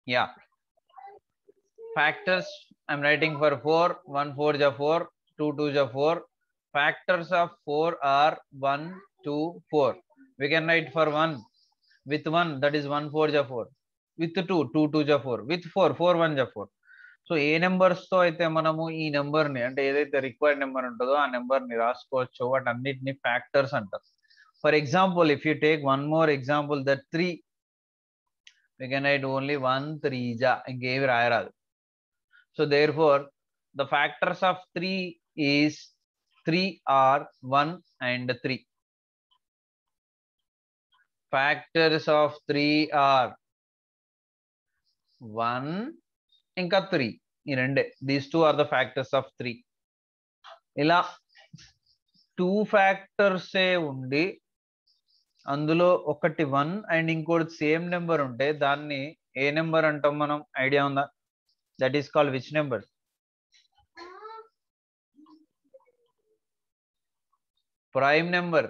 Yeah. Factors, I'm writing for 4. 1 4 ja 4, 2 2 ja 4. Factors of 4 are 1, 2, 4. We can write for 1. With 1, that is 1 4 ja 4. With 2, 2 2 ja 4. With 4, 4 1 ja 4. So A numbers తో అయితే మనము ఈ number ని అంటే ఏదైతే required number ఉంటుందో ఆ number ని రాసుకోవచ్చు వాటన్నిటిని ఫ్యాక్టర్స్ అంటారు. For example if you take one more example that 3, we can write only 1 3 ja, ఇంకేవి రాయరాదు. So therefore the factors of 3 is 3 are 1 and 3. Factors of 3 are 1 ఇంకా 3. ఈ రెండే, these two are the factors of 3. ఇలా 2 factors ఉండి అందులో ఒకటి 1 and ఇంకోటి same number ఉంటే దాన్ని ఏ నెంబర్ అంటాం మనం? ఐడియా ఉందా? That is called which number? Prime number.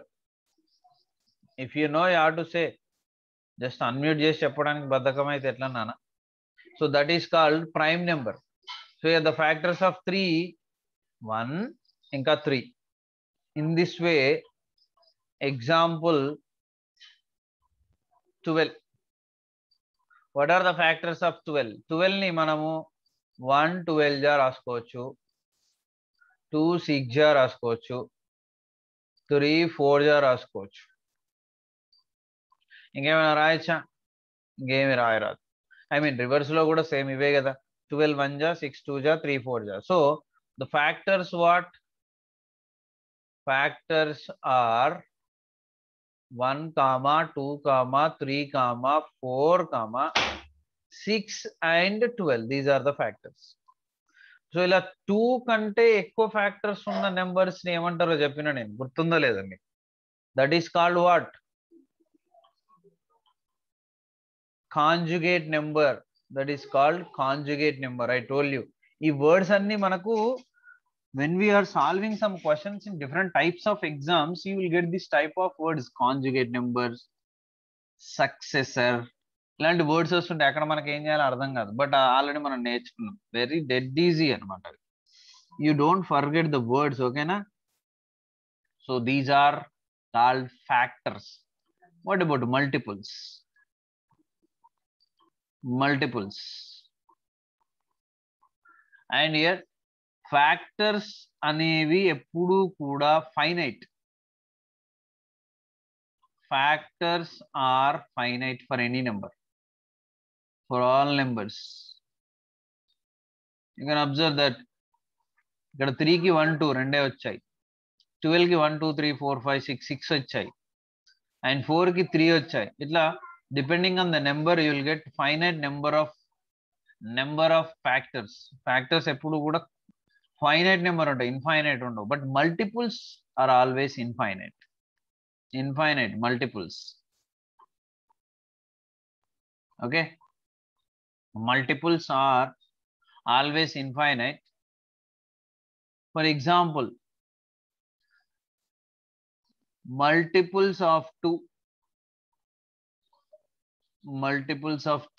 If you know you have to say. Just unmute చేసి చెప్పడానికి బద్ధకం అయితే ఎట్లా నాన్న? So that is called prime number. So the factors of 3 1 ఇంకా 3. In this way example 12. What are the factors of 12? 12 ని మనము 1 12 జా రాసుకోవచ్చు, 2 6 జా రాసుకోవచ్చు, 3 4 జా రాసుకోవచ్చు. ఇంకేమైనా రాయచ్చా? ఇంకేమి రాయరాదు. ఐ మీన్ రివర్స్ లో కూడా సేమ్ ఇవే కదా. 12 1 జా, 6 2 జా, 3 4 జా. So the factors what? Factors are 1 2 3 4 6 and 12. These are the factors. So ఇలా 2 కంటే ఎక్కువ ఫ్యాక్టర్స్ ఉన్న నెంబర్స్ ని ఏమంటారో చెప్పిన నేను, గుర్తుందో లేదండి? That is called what? Conjugate number. That is called conjugate number. I told you. ఈ వర్డ్స్ అన్ని మనకు when we are solving some questions in different types of exams, you will get this type of words: conjugate numbers, successor. ఇలాంటి words వస్తుంటే అక్కడ మనకి ఏం చేయాలో అర్థం కాదు, బట్ ఆల్రెడీ మనం నేర్చుకున్నాం. వెరీ డెడ్ ఈజీ అనమాట. You don't forget the words, ఓకేనా? So these are called factors. What about multiples? Multiples. And here factors అనేవి ఎప్పుడూ కూడా finite. Factors are finite for any number, for all numbers. You can observe that ఇక్కడ 3 కి 1 2 రెండే వచ్చాయి, 12 కి 1 2 3 4 5 6 6 వచ్చాయి, అండ్ 4 కి 3 వచ్చాయి. ఇట్లా depending on the number you will get finite number of factors. Factors ఎప్పుడు కూడా ఫైనైట్ నెంబర్ ఉంటాయి, ఇన్ఫైనైట్ ఉండవు. But multiples are always infinite. Infinite multiples. Okay, multiples are always infinite. For example, multiples of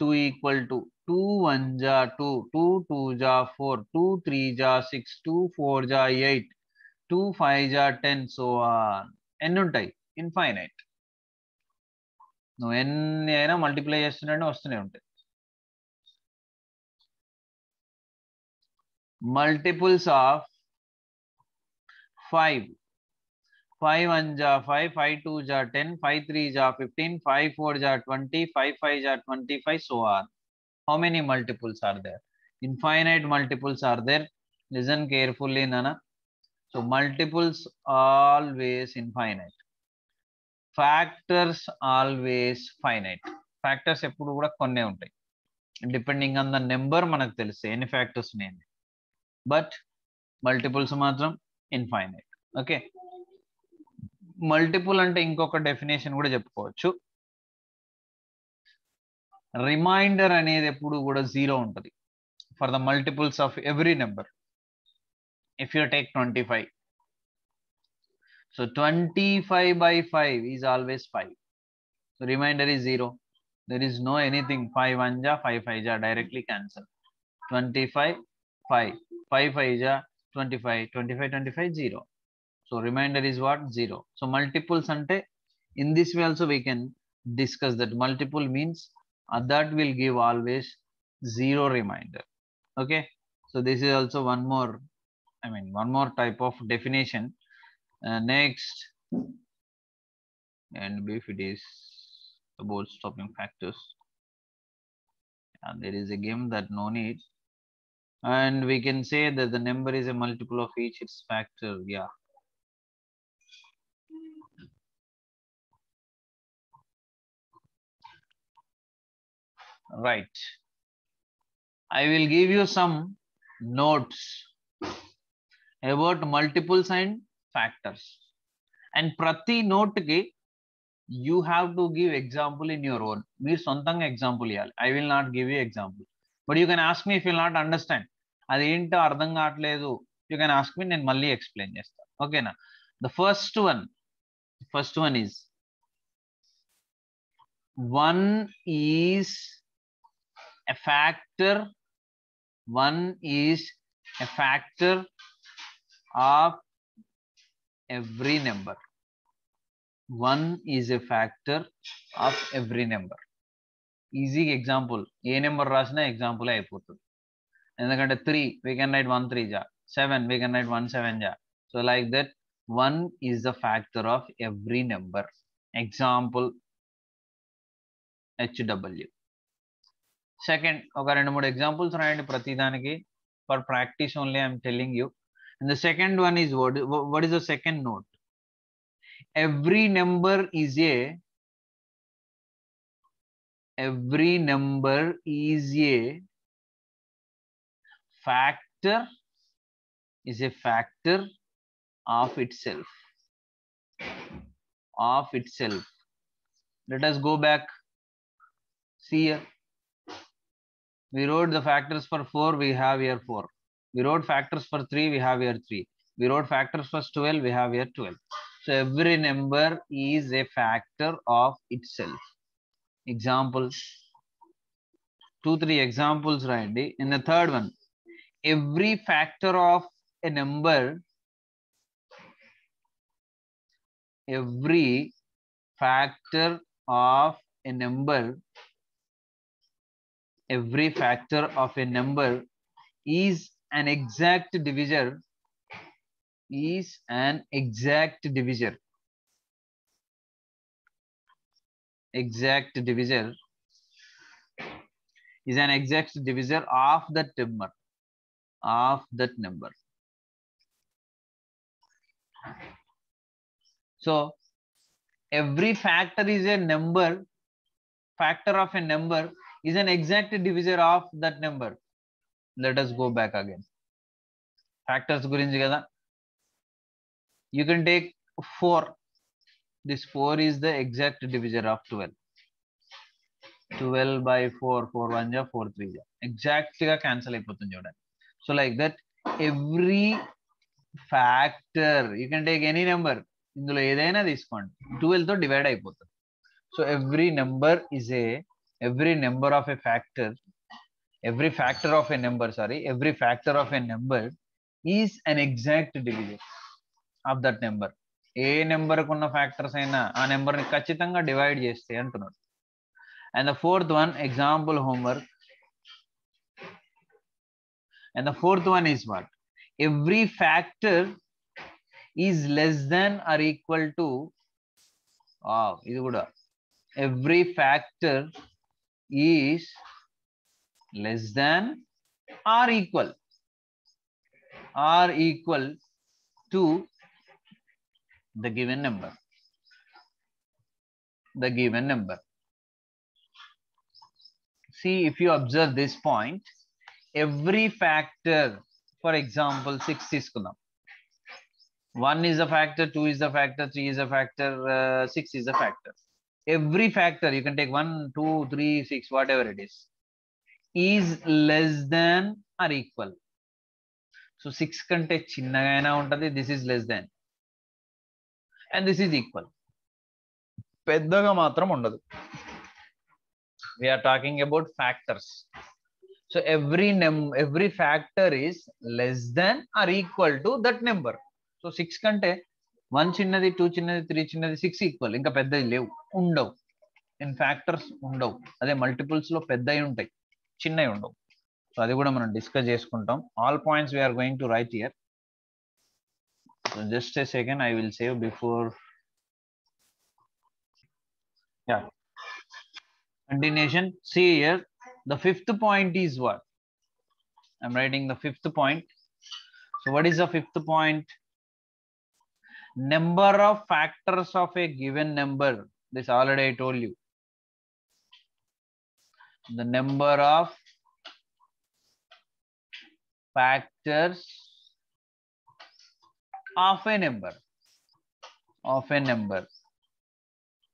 2 equal to 2 1 ja 2, 2 2 ja 4, 2 3 ja 6, 2 4 ja 8, 2 5 ja 10, so on. ఎన్ని ఉంటాయి? Infinite. నువ్వు ఎన్ని అయినా multiply చేస్తున్నట్టు వస్తూనే ఉంటాయి. Multiples of 5. 5 1 ja 5, 5 2 ja 10, 5 3 ja 15, 5 4 ja 20, 5 5 ja 25, so on. How many multiples are there? Infinite multiples are there. Listen carefully, Nana. So multiples always infinite. Factors always finite. Factors ఎప్పుడు కూడా కొన్నే ఉంటాయి. డిపెండింగ్ ఆన్ ద నెంబర్ మనకు తెలుసు ఎన్ని factors ఉన్నాయండి. But multiples మాత్రం infinite. Okay, multiple అంటే ఇంకొక డెఫినేషన్ కూడా చెప్పుకోవచ్చు. రిమైండర్ అనేది ఎప్పుడు కూడా 0 ఉంటుంది for the multiples of every number. If you take 25, so 25 by 5 is always 5. So remainder is 0. There is no anything. 5 1 ja, 5 5 ja, directly cancel. 25 5, 5 5 ja, 25, 25 25 0. So remainder is what? 0. So multiples ante, in this way also we can discuss that multiple means that will give always 0 remainder. Okay, so this is also one more, I mean one more type of definition. Next, and if it is about stopping factors, and there is a game that no need, and we can say that the number is a multiple of each its factor. Yeah, right. I will give you some notes about multiples and factors, and prati note ki you have to give example in your own. Meer sontanga example iyali. I will not give you example, but you can ask me if you will not understand. Adi ento ardham kavatledu. You can ask me, nen malli explain chesta. Okay na. The first one is 1 is a factor. 1 is a factor of every number. 1 is a factor of every number. Easy example. A number rasna example అయిపోతుంది. ఎందుకంటే 3 we can write 1 3 ja. 7 we can write 1 7 ja. So like that 1 is the factor of every number. Example HW. Second, ఒక రెండు మూడు examples రాయండి ప్రతి దానికి. For practice only I am telling you. And the second one is what is the second note? Every number is a factor of itself. Let us go back. See here. We wrote the factors for 4, we have here 4. We wrote factors for 3, we have here 3. We wrote factors for 12, we have here 12. So every number is a factor of itself. Examples. 2-3 examples right. In the third one, every factor of a number, every factor of a number is an exact divisor. Is an exact divisor of that number. So every factor is a number. Factor of a number is an exact divisor of that number. Let us go back again. Factors gurinchi kada. You can take 4. This 4 is the exact divisor of 12. 12 by 4, 4 1 ja, 4 3 ja. Exactly ga cancel అయిపోతుంది చూడండి. So like that every factor, you can take any number, ఇందులో ఏదైనా తీసుకోండి, 12 తో divide అయిపోతుంది. So every number of a factor, every factor of a number is an exact divisor of that number. A number కున్న factors అయినా ఆ number ని ఖచ్చితంగా డివైడ్ చేస్తే అంటున్నాడు. And the fourth one, example homework. And the fourth one is what? Every factor is less than or equal to, ఇది కూడా, every factor is less than or equal to the given number. See, if you observe this point, every factor, for example 6 తీసుకుందాం. 1 is a factor, 2 is a factor, 3 is a factor, 6 is a factor. Every factor, you can take 1 2 3 6 whatever it is less than or equal. So 6 కంటే చిన్నగా అయినా ఉంటది, this is less than, and this is equal. పెద్దగా మాత్రం ఉండదు. We are talking about factors. So every factor is less than or equal to that number. So 6 kante 1 chinnadi, 2 chinnadi, 3 chinnadi, 6 equal. Inka peddai levu undavu. In factors undavu. Ade multiples lo peddai untai. Chinnai undavu. So adi kuda manam discuss cheskuntam. All points we are going to write here. So just a second, I will save before. Yeah. Continuation. See here, the fifth point is what? I'm writing the fifth point. So what is the fifth point? Number of factors of a given number. This already I told you. The number of factors of a number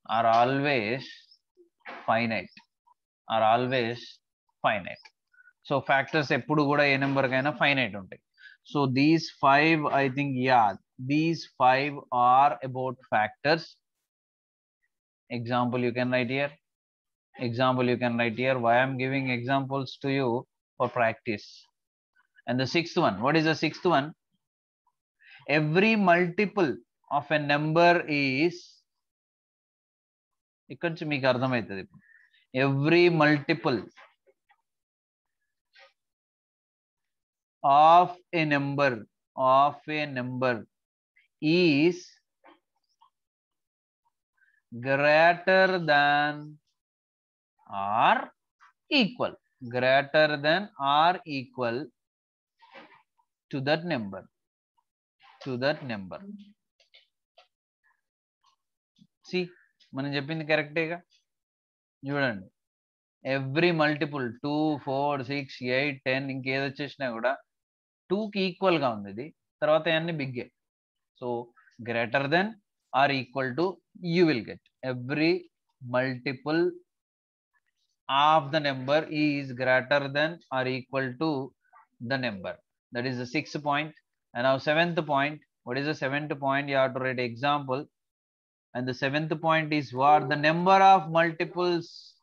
are always finite. So factors eppudu kuda A number కైనా finite ఉంటాయి. So these 5, I think, yeah, these 5 are about factors. Example you can write here. Why I'm giving examples to you for practice. And the sixth one, what is the sixth one? Every multiple of a number is, ikkada nunchi meeku ardhamaitadi. Every multiple of a number is greater than or equal to that number. See, మనం చెప్పింది కరెక్టేగా. చూడండి, every multiple 2, 4, 6, 8, 10 ఇంకేది వచ్చేసినా కూడా 2కి equal గా ఉంది. ఇది తర్వాత అన్ని బిగ్గే. So greater than or equal to, you will get every multiple of the number is greater than or equal to the number. That is the sixth point. And now seventh point. What is the seventh point? You have to write example. And the seventh point is what? The number of multiples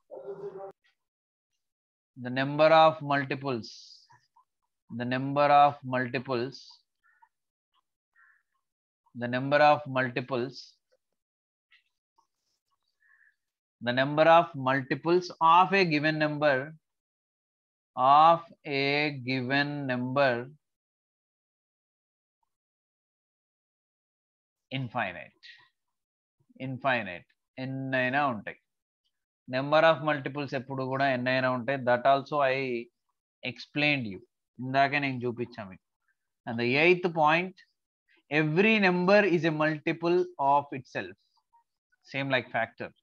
of a given number infinite. ఎన్నైనా ఉంటాయి. Number of multiples ఎప్పుడు కూడా ఎన్నైనా ఉంటాయి. That also I explained you. ఇందాకే నేను చూపించాను మీకు. And the eighth point, every number is a multiple of it self. Same like factor.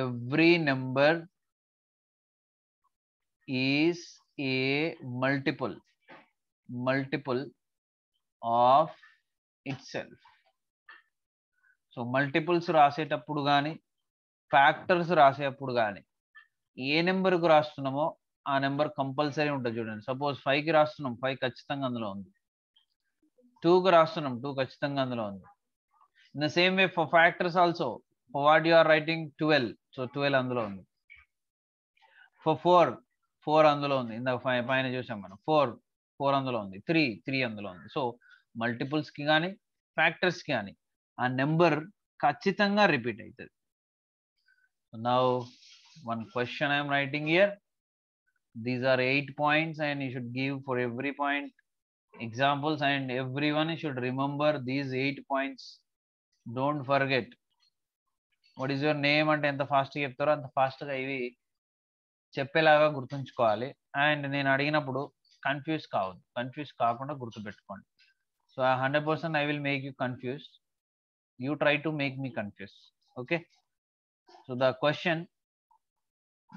Every number is a multiple of it self. So multiples రాసేటప్పుడు కానీ ఫ్యాక్టర్స్ రాసేటప్పుడు కానీ ఏ నెంబర్కు రాస్తున్నామో ఆ నెంబర్ కంపల్సరీ ఉంటుంది. చూడండి, సపోజ్ 5కి రాస్తున్నాం, 5 ఖచ్చితంగా అందులో ఉంది. 2కి రాస్తున్నాం, 2 ఖచ్చితంగా అందులో ఉంది. In the same way for factors also, for what you are writing 12, so 12 అందులో ఉంది. ఫర్ 4 అందులో ఉంది. ఇందాక పైన చూసాం మనం, 4 అందులో ఉంది. 3 అందులో ఉంది. సో మల్టిపుల్స్కి కానీ ఫ్యాక్టర్స్కి కానీ ఆ నెంబర్ ఖచ్చితంగా రిపీట్ అవుతుంది. Now one question I am writing here. These are 8 points and you should give for every point examples, and everyone should remember these 8 points. Don't forget. What is your name అంటే ఎంత fast గా చెప్తారో అంత fast గా ఇవి చెప్పేలాగా గుర్తుంచుకోవాలి. And నేను అడిగినప్పుడు కన్ఫ్యూజ్ కాకుండా గుర్తుపెట్టుకోండి. So 100% I will make you confused. You try to make me confused. Okay. So the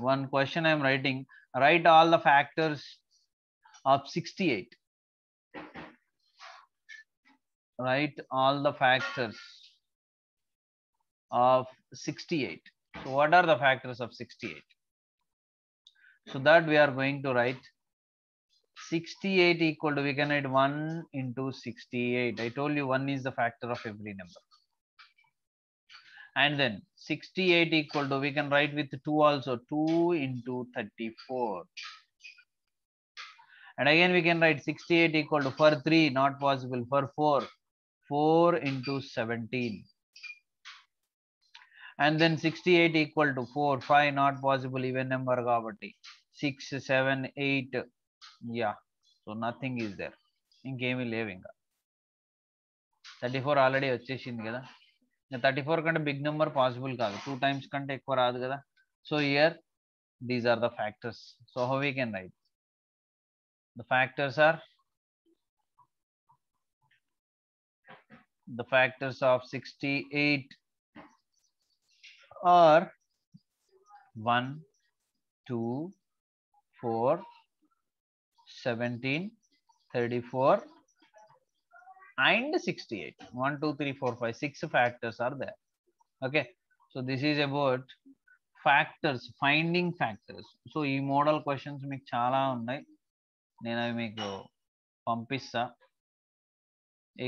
one question I am writing, write all the factors of 68. Write all the factors of 68. So what are the factors of 68? So that we are going to write 68 equal to, we can write 1 into 68. I told you 1 is the factor of every number. And then 68 equal to, we can write with 2 also, 2 into 34. And again we can write 68 equal to, for 3 not possible, for 4, 4 into 17. And then 68 equal to 4, 5 not possible, even number kabatti, 6, 7, 8. Yeah, so nothing is there. ఇంకేమీ లేవు ఇంకా. 34 already వచ్చేసింది కదా. 34 కంటే big number possible కాదు, 2 times కంటే ఎక్కువ రాదు కదా. So here these are the factors. So how we can write? The factors of 68 are 1, 2, 4, 17, 34 and 68. 1, 2, 3, 4, 5, 6 factors are there. Okay, so this is about factors, finding factors. So ఈ model questions మీకు చాలా ఉన్నాయి, నేను అవి మీకు పంపిస్తా.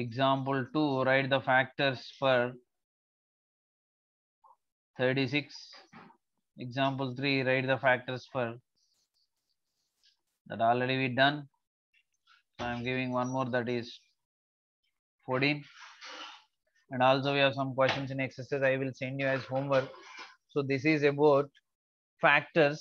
Example 2, write the factors for 36. Example 3, write the factors for, that already we done. So I am giving one more, that is 14. And also we have some questions in exercise I will send you as homework. So this is about factors